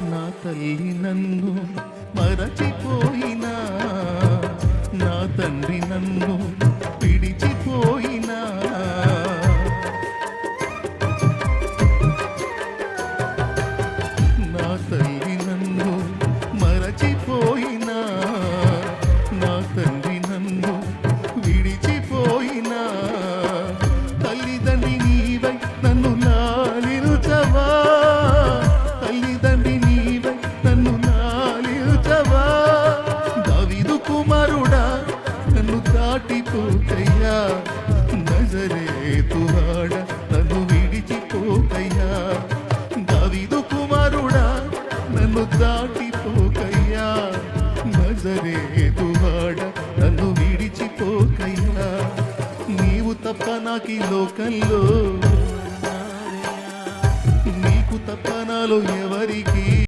నా తల్లి నన్ను మరచిపోయినా, నా తండ్రి నన్ను విడిచిపోయినా, నా తల్లి నన్ను మరచిపోయినా, నా తండ్రి నన్ను విడిచిపోయినా, తల్లిదండ్రి నీవై నన్ను లాలించవా, తల్లిదండ్రి నీవై నన్ను లాలించవా, దావీదు కుమారుడా నన్ను దాటిపోకయ్యా, నజరేతువాడ నన్ను విడిచిపోకయ్యా, దావీదు కుమారుడా నన్ను దాటిపోకయ్యా, నజరేతువాడ నన్ను విడిచిపోకయ్యా, నీవు తప్ప నాకీ లోకంలో, నీకు తప్ప నాలో ఎవరికి